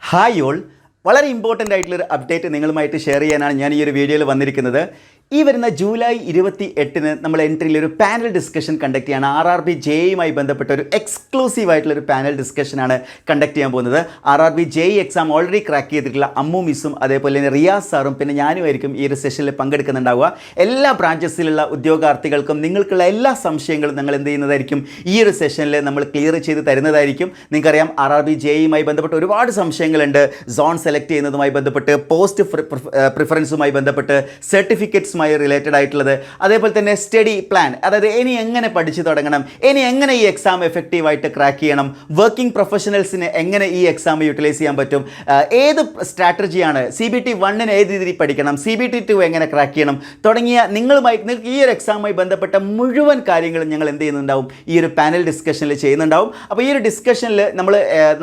Hi all, വളരെ important ആയിട്ടുള്ളൊരു update നിങ്ങളുമായിട്ട് ഷെയർ ചെയ്യാനാണ് ഞാൻ ഈ ഒരു വീഡിയോയിൽ വന്നിരിക്കുന്നത്. ഈ വരുന്ന ജൂലൈ 28-ന് നമ്മൾ എൻട്രിയിൽ ഒരു പാനൽ ഡിസ്കഷൻ കണ്ടക്ട് ചെയ്യാണ്. RRB JEയുമായി ബന്ധപ്പെട്ട ഒരു എക്സ്ക്ലൂസീവ് ആയിട്ടുള്ളൊരു പാനൽ ഡിസ്കഷനാണ് കണ്ടക്ട് ചെയ്യാൻ പോകുന്നത്. RRB JE exam already crack ചെയ്തിട്ടുള്ള അമ്മു മിസ്സും അതേപോലെ തന്നെ റിയാസ് സാറും പിന്നെ ഞാനുമായിരിക്കും ഈ ഒരു സെഷനിൽ പങ്കെടുക്കുന്നുണ്ടാവുക. എല്ലാ ബ്രാഞ്ചസിലുള്ള ഉദ്യോഗാർത്ഥികൾക്കും നിങ്ങൾക്കുള്ള എല്ലാ സംശയങ്ങളും ഞങ്ങൾ എന്ത് ചെയ്യുന്നതായിരിക്കും, ഈ ഒരു സെഷനിൽ നമ്മൾ ക്ലിയർ ചെയ്ത് തരുന്നതായിരിക്കും. നിങ്ങൾക്കറിയാം RRB JEയുമായി ബന്ധപ്പെട്ട് ഒരുപാട് സംശയങ്ങളുണ്ട്. സോൺ സെലക്ട് ചെയ്യുന്നതുമായി ബന്ധപ്പെട്ട്, പോസ്റ്റ് പ്രിഫറൻസുമായി ബന്ധപ്പെട്ട്, സർട്ടിഫിക്കറ്റ്സ് റിലേറ്റഡ് ആയിട്ടുള്ളത്, അതേപോലെ തന്നെ സ്റ്റഡി പ്ലാൻ, അതായത് ഇനി എങ്ങനെ പഠിച്ചു തുടങ്ങണം, ഇനി എങ്ങനെ ഈ എക്സാം എഫക്റ്റീവായിട്ട് ക്രാക്ക് ചെയ്യണം, വർക്കിംഗ് പ്രൊഫഷണൽസിന് എങ്ങനെ ഈ എക്സാം യൂട്ടിലൈസ് ചെയ്യാൻ പറ്റും, ഏത് സ്ട്രാറ്റജിയാണ്, CBT 1 ഏത് രീതിയിൽ പഠിക്കണം, CBT 2 എങ്ങനെ ക്രാക്ക് ചെയ്യണം തുടങ്ങിയ നിങ്ങൾക്ക് ഈ ഒരു എക്സാമുമായി ബന്ധപ്പെട്ട മുഴുവൻ കാര്യങ്ങളും ഞങ്ങൾ എന്ത് ചെയ്യുന്നുണ്ടാവും, ഈ ഒരു പാനൽ ഡിസ്കഷനിൽ ചെയ്യുന്നുണ്ടാവും. അപ്പോൾ ഈ ഒരു ഡിസ്കഷനിൽ നമ്മൾ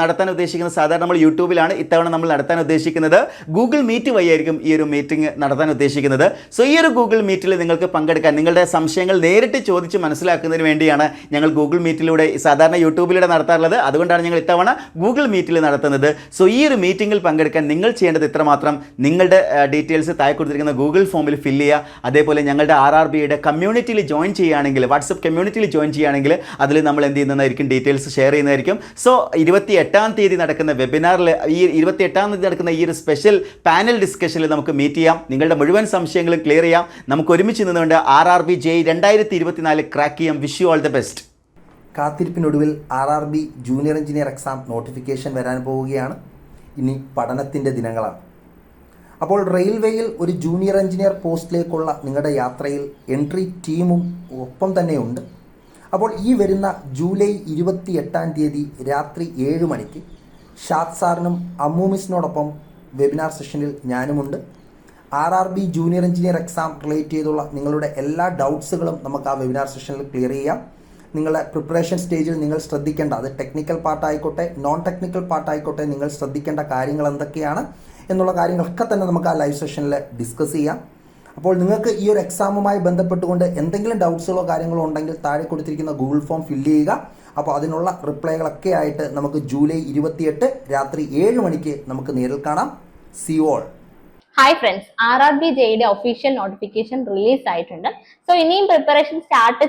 നടത്താൻ ഉദ്ദേശിക്കുന്നത്, സാധാരണ നമ്മൾ യൂട്യൂബിലാണ്, ഇത്തവണ നമ്മൾ നടത്താൻ ഉദ്ദേശിക്കുന്നത് ഗൂഗിൾ മീറ്റ് വഴിയായിരിക്കും ഈ ഒരു മീറ്റിംഗ് നടത്താൻ ഉദ്ദേശിക്കുന്നത്. സോ ഈ ഒരു ഗൂഗിൾ മീറ്റിൽ നിങ്ങൾക്ക് പങ്കെടുക്കാൻ, നിങ്ങളുടെ സംശയങ്ങൾ നേരിട്ട് ചോദിച്ച് മനസ്സിലാക്കുന്നതിന് വേണ്ടിയാണ് ഞങ്ങൾ ഗൂഗിൾ മീറ്റിലൂടെ, സാധാരണ യൂട്യൂബിലൂടെ നടത്താറുള്ളത്. അതുകൊണ്ടാണ് ഞങ്ങൾ ഇത്തവണ ഗൂഗിൾ മീറ്റിൽ നടത്തുന്നത്. സോ ഈ ഒരു മീറ്റിംഗിൽ പങ്കെടുക്കാൻ നിങ്ങൾ ചെയ്യേണ്ടത് ഇത്രമാത്രം: നിങ്ങളുടെ ഡീറ്റെയിൽസ് താഴെ കൊടുത്തിരിക്കുന്ന ഗൂഗിൾ ഫോമിൽ ഫില്ല് ചെയ്യുക. അതേപോലെ ഞങ്ങളുടെ RRBയുടെ കമ്മ്യൂണിറ്റിയിൽ ജോയിൻ ചെയ്യുകയാണെങ്കിൽ, വാട്സപ്പ് കമ്മ്യൂണിറ്റിയിൽ ജോയിൻ ചെയ്യുകയാണെങ്കിൽ അതിൽ നമ്മൾ എന്ത് ചെയ്യുന്നതായിരിക്കും, ഡീറ്റെയിൽസ് ഷെയർ ചെയ്യുന്നതായിരിക്കും. സോ 28-ാം തീയതി നടക്കുന്ന വെബിനാറിൽ, ഈ 28-ാം തീയതി നടക്കുന്ന ഈ ഒരു സ്പെഷ്യൽ പാനൽ ഡിസ്കഷനിൽ നമുക്ക് മീറ്റ് ചെയ്യാം. നിങ്ങളുടെ മുഴുവൻ സംശയങ്ങളും ക്ലിയർ ചെയ്യാം. നമുക്ക് ഒരുമിച്ച് നിന്നുകൊണ്ട് RRB JE 2024 ക്രാക്ക് ചെയ്യാം. Wish you all the best. കാത്തിരിപ്പിനൊടുവിൽ RRB junior engineer exam notification വരാൻ പോവുകയാണ്. ഇനി പഠനത്തിൻ്റെ ദിനങ്ങളാണ്. അപ്പോൾ റെയിൽവേയിൽ ഒരു ജൂനിയർ എഞ്ചിനീയർ പോസ്റ്റിലേക്കുള്ള നിങ്ങളുടെ യാത്രയിൽ എൻട്രി ടീമും ഒപ്പം തന്നെയുണ്ട്. അപ്പോൾ ഈ വരുന്ന ജൂലൈ 28-ാം തീയതി രാത്രി 7 മണിക്ക് ഷാദ് സാറിനും അമ്മു മിസ്സിനോടൊപ്പം വെബിനാർ സെഷനിൽ ഞാനുമുണ്ട്. RRB junior engineer exam relate ചെയ്തുള്ള നിങ്ങളുടെ എല്ലാ ഡൗട്ട്സുകളും നമുക്ക് ആ വെബിനാർ സെഷനിൽ ക്ലിയർ ചെയ്യാം. നിങ്ങളുടെ പ്രിപ്പറേഷൻ സ്റ്റേജിൽ നിങ്ങൾ ശ്രദ്ധിക്കേണ്ട, അത് ടെക്നിക്കൽ പാർട്ടായിക്കോട്ടെ നോൺ ടെക്നിക്കൽ പാർട്ടായിക്കോട്ടെ, നിങ്ങൾ ശ്രദ്ധിക്കേണ്ട കാര്യങ്ങൾ എന്തൊക്കെയാണ് എന്നുള്ള കാര്യങ്ങളൊക്കെ തന്നെ നമുക്ക് ആ ലൈവ് സെഷനിൽ ഡിസ്കസ് ചെയ്യാം. അപ്പോൾ നിങ്ങൾക്ക് ഈ ഒരു എക്സാമുമായി ബന്ധപ്പെട്ടുകൊണ്ട് എന്തെങ്കിലും ഡൗട്ട്സുകളോ കാര്യങ്ങളോ ഉണ്ടെങ്കിൽ താഴെ കൊടുത്തിരിക്കുന്ന ഗൂഗിൾ ഫോം ഫില്ല് ചെയ്യുക. അപ്പോൾ അതിനുള്ള റിപ്ലൈകളൊക്കെ ആയിട്ട് നമുക്ക് ജൂലൈ 28 രാത്രി 7 മണിക്ക് നമുക്ക് നേരിൽ കാണാം. See all. Hi friends, RRB JEയുടെ ഒഫീഷ്യൽ നോട്ടിഫിക്കേഷൻ റിലീസ് ആയിട്ടുണ്ട്. സോ ഇനിയും പ്രിപ്പറേഷൻ സ്റ്റാർട്ട്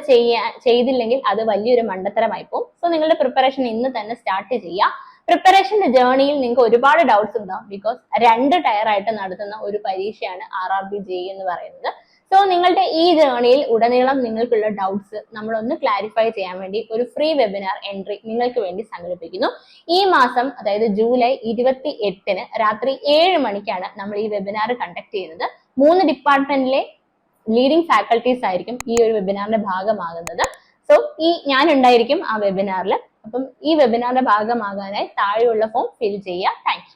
ചെയ്തില്ലെങ്കിൽ അത് വലിയൊരു മണ്ടത്തരമായി പോകും. സോ നിങ്ങളുടെ പ്രിപ്പറേഷൻ ഇന്ന് തന്നെ സ്റ്റാർട്ട് ചെയ്യുക. പ്രിപ്പറേഷന്റെ ജേർണിയിൽ നിങ്ങൾക്ക് ഒരുപാട് ഡൗട്ട്സ് ഉണ്ടാവും. ബിക്കോസ് 2 ടയർ ആയിട്ട് നടത്തുന്ന ഒരു പരീക്ഷയാണ് RRB JE എന്ന് പറയുന്നത്. സോ നിങ്ങളുടെ ഈ ജേർണിയിൽ ഉടനീളം നിങ്ങൾക്കുള്ള ഡൗട്ട്സ് നമ്മളൊന്ന് ക്ലാരിഫൈ ചെയ്യാൻ വേണ്ടി ഒരു ഫ്രീ വെബിനാർ എൻട്രി നിങ്ങൾക്ക് വേണ്ടി സംഘടിപ്പിക്കുന്നു. ഈ മാസം, അതായത് ജൂലൈ 28-ന് രാത്രി 7 മണിക്കാണ് നമ്മൾ ഈ വെബിനാർ കണ്ടക്ട് ചെയ്യുന്നത്. 3 ഡിപ്പാർട്ട്മെന്റിലെ ലീഡിംഗ് ഫാക്കൽറ്റീസ് ആയിരിക്കും ഈ ഒരു വെബിനാറിന്റെ ഭാഗമാകുന്നത്. സോ ഞാൻ ഉണ്ടായിരിക്കും ആ വെബിനാറിൽ. അപ്പം ഈ വെബിനാറിന്റെ ഭാഗമാകാനായി താഴെയുള്ള ഫോം ഫിൽ ചെയ്യുക. Thank you.